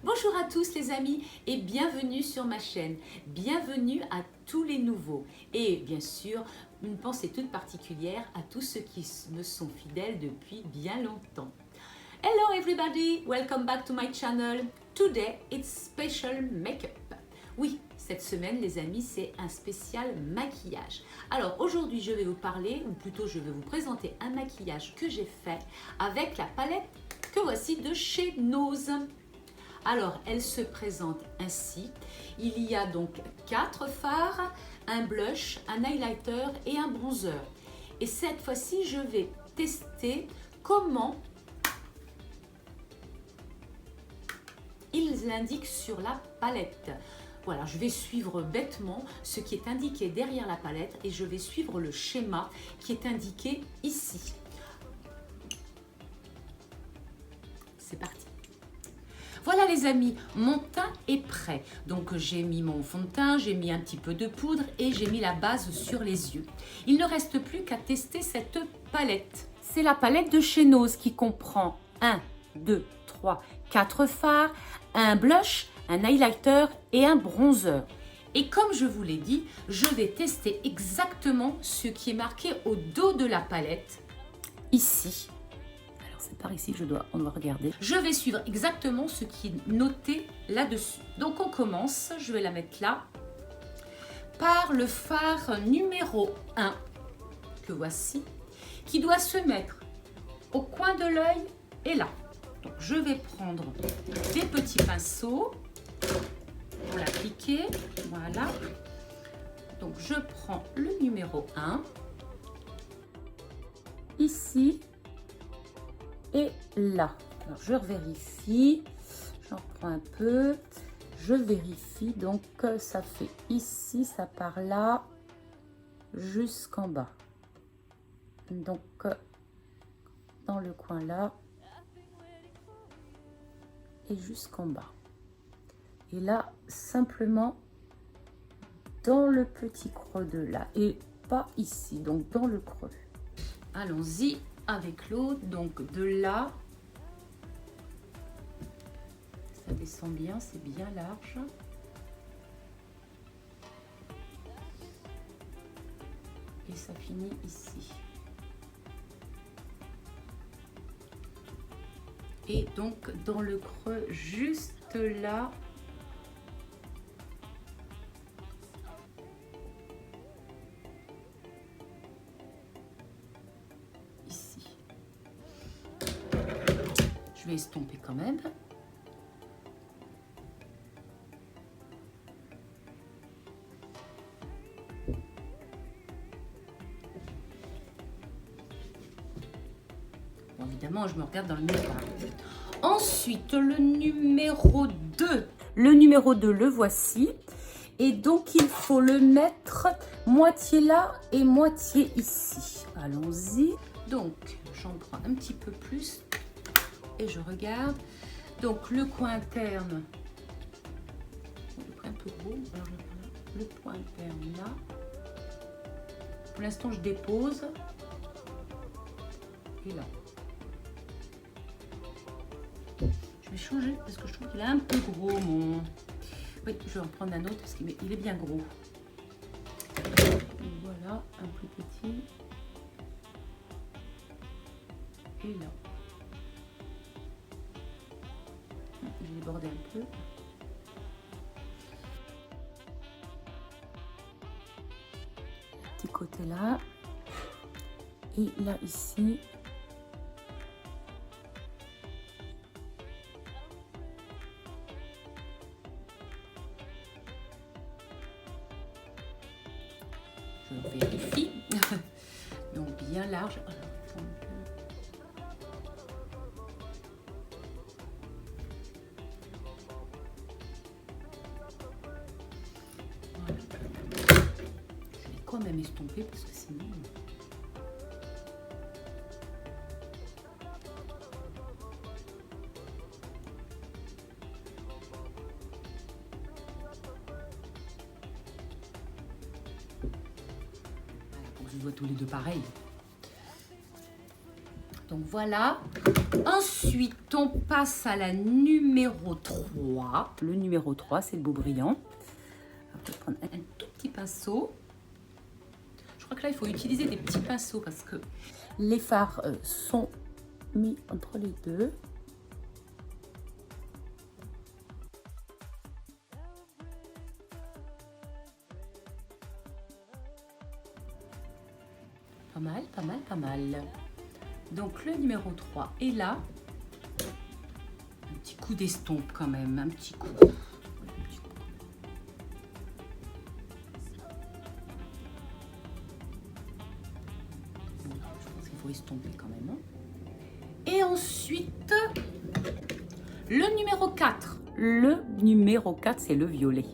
Bonjour à tous les amis et bienvenue sur ma chaîne. Bienvenue à tous les nouveaux et bien sûr une pensée toute particulière à tous ceux qui me sont fidèles depuis bien longtemps. Hello everybody, welcome back to my channel. Today it's special makeup. Oui, cette semaine les amis c'est un spécial maquillage. Alors aujourd'hui je vais vous parler, ou plutôt je vais vous présenter un maquillage que j'ai fait avec la palette que voici de chez Nose. Alors, elle se présente ainsi. Il y a donc 4 fards, un blush, un highlighter et un bronzer. Et cette fois-ci, je vais tester comment ils l'indiquent sur la palette. Voilà, je vais suivre bêtement ce qui est indiqué derrière la palette et je vais suivre le schéma qui est indiqué ici. C'est parti. Voilà les amis, mon teint est prêt. Donc j'ai mis mon fond de teint, j'ai mis un petit peu de poudre et j'ai mis la base sur les yeux. Il ne reste plus qu'à tester cette palette. C'est la palette de chez Nose qui comprend 1, 2, 3, 4 fards, un blush, un highlighter et un bronzer. Et comme je vous l'ai dit, je vais tester exactement ce qui est marqué au dos de la palette, ici. C'est par ici que on doit regarder. Je vais suivre exactement ce qui est noté là-dessus. Donc on commence, je vais la mettre là, par le fard numéro 1, que voici, qui doit se mettre au coin de l'œil et là. Donc je vais prendre des petits pinceaux pour l'appliquer, voilà. Donc je prends le numéro 1, ici, et là. Alors je vérifie, j'en prends un peu, je vérifie, donc ça fait ici, ça part là, jusqu'en bas. Donc dans le coin là, et jusqu'en bas. Et là, simplement dans le petit creux de là, et pas ici, donc dans le creux. Allons-y avec l'autre, donc de là, ça descend bien, c'est bien large. Et ça finit ici. Et donc dans le creux, juste là, je vais estomper quand même. Bon, évidemment, je me regarde dans le miroir. Ensuite, le numéro 2. Le numéro 2, le voici. Et donc, il faut le mettre moitié là et moitié ici. Allons-y. Donc, j'en prends un petit peu plus. Et je regarde, donc le coin interne, un peu gros, alors le coin interne là, pour l'instant je dépose, et là, je vais changer parce que je trouve qu'il est un peu gros mon, oui je vais en prendre un autre parce qu'il est bien gros, et voilà, un plus petit, et là. Je vais déborder un peu. Petit côté là. Et là, ici. Je vérifie. Donc bien large. Alors, quand même estomper parce que sinon voilà, pour que je vois tous les deux pareil. Donc voilà. Ensuite, on passe à la numéro 3. Le numéro 3, c'est le beau brillant. On va prendre un tout petit pinceau. Je crois que là, il faut utiliser des petits pinceaux parce que les fards sont mis entre les deux. pas mal, pas mal, pas mal. Donc le numéro 3 est là. Un petit coup d'estompe quand même, un petit coup. Je pense qu'il faut estomper quand même. Hein. Et ensuite, le numéro 4. Le numéro 4, c'est le violet.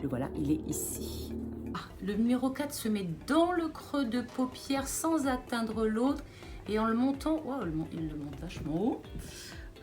Le voilà, il est ici. Ah, le numéro 4 se met dans le creux de paupière sans atteindre l'autre. Et en le montant, wow, il le monte vachement haut.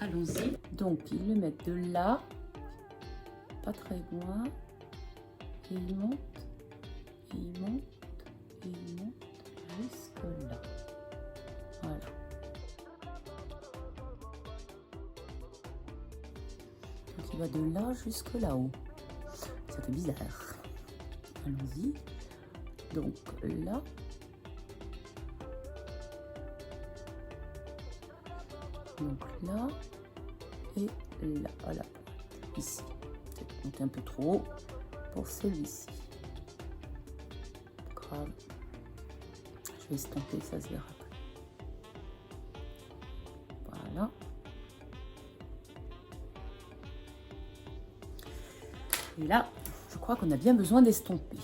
Allons-y. Donc, ils le mettent de là, pas très loin. Et il monte, et il monte, et il monte jusque là. Voilà. Donc, il va de là jusque là-haut. Ça fait bizarre. Allons-y. Donc, là. Donc là et là, voilà, ici. C'est monté un peu trop haut pour celui-ci. Grave. Je vais estomper, ça se verra. Voilà. Et là, je crois qu'on a bien besoin d'estomper.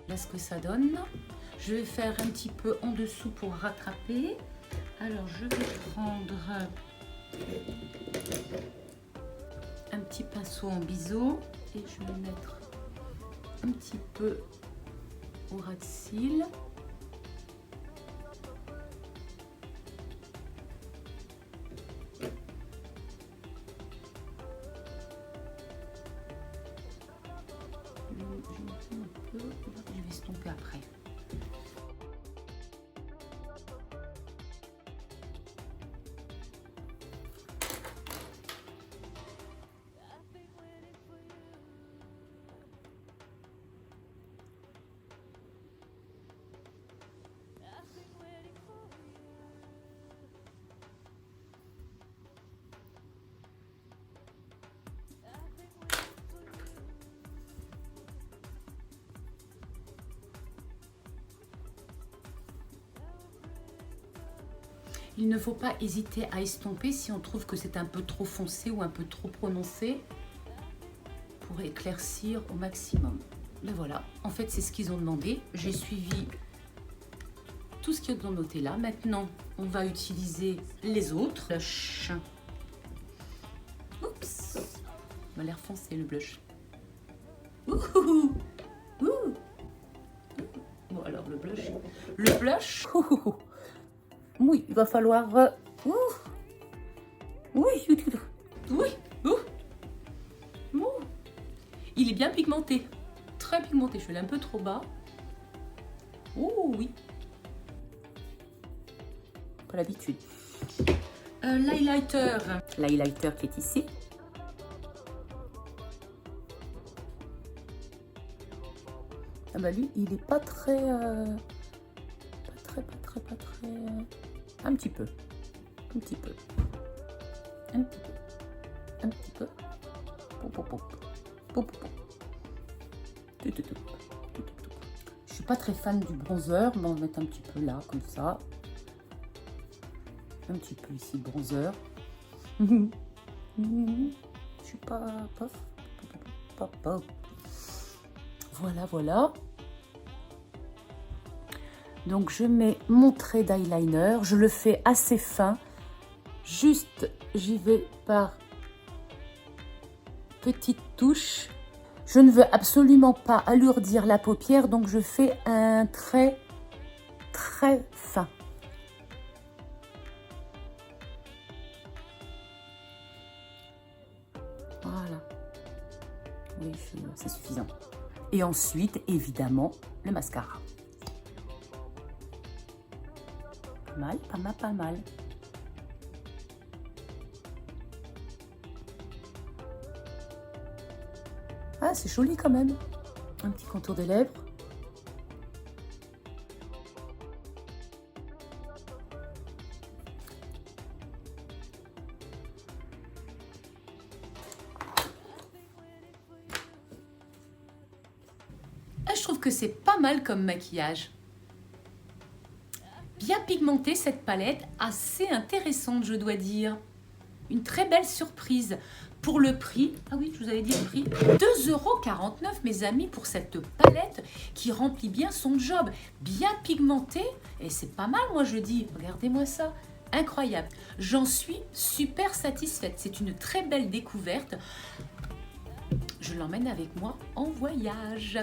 Là, ce que ça donne, je vais faire un petit peu en dessous pour rattraper. Alors, je vais prendre un petit pinceau en biseau et je vais mettre un petit peu au ras de cils. Je vais estomper après. Il ne faut pas hésiter à estomper si on trouve que c'est un peu trop foncé ou un peu trop prononcé pour éclaircir au maximum. Mais voilà, en fait c'est ce qu'ils ont demandé. J'ai suivi tout ce qu'ils ont noté là. Maintenant, on va utiliser les autres. Blush. Oups, il m'a l'air foncé le blush. Ouh. Bon alors le blush. Le blush. Oui, il va falloir... Oui. Il est bien pigmenté. Très pigmenté. Je vais aller un peu trop bas. Oh oui. Pas l'habitude. L'highlighter. L'highlighter qui est ici. Ah bah lui, il est pas très... Pas très... Un petit peu. Un petit peu. Un petit peu. Un petit peu. Je suis pas très fan du bronzer, mais on va mettre un petit peu là, comme ça. Un petit peu ici, bronzer. Je suis pas... Pof. Voilà, voilà. Donc je mets mon trait d'eyeliner, je le fais assez fin, juste j'y vais par petites touches. Je ne veux absolument pas alourdir la paupière, donc je fais un trait très fin. Voilà. Oui, c'est suffisant. Et ensuite, évidemment, le mascara. Pas mal, pas mal, pas mal. Ah, c'est joli quand même. Un petit contour des lèvres. Ah, je trouve que c'est pas mal comme maquillage. Bien pigmentée cette palette, assez intéressante je dois dire. Une très belle surprise. Pour le prix, ah oui, je vous avais dit le prix, 2,49 € mes amis pour cette palette qui remplit bien son job. Bien pigmentée, et c'est pas mal moi je dis, regardez-moi ça, incroyable. J'en suis super satisfaite, c'est une très belle découverte. Je l'emmène avec moi en voyage.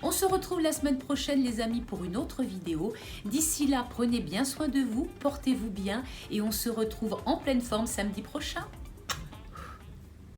On se retrouve la semaine prochaine les amis pour une autre vidéo. D'ici là, prenez bien soin de vous, portez-vous bien et on se retrouve en pleine forme samedi prochain.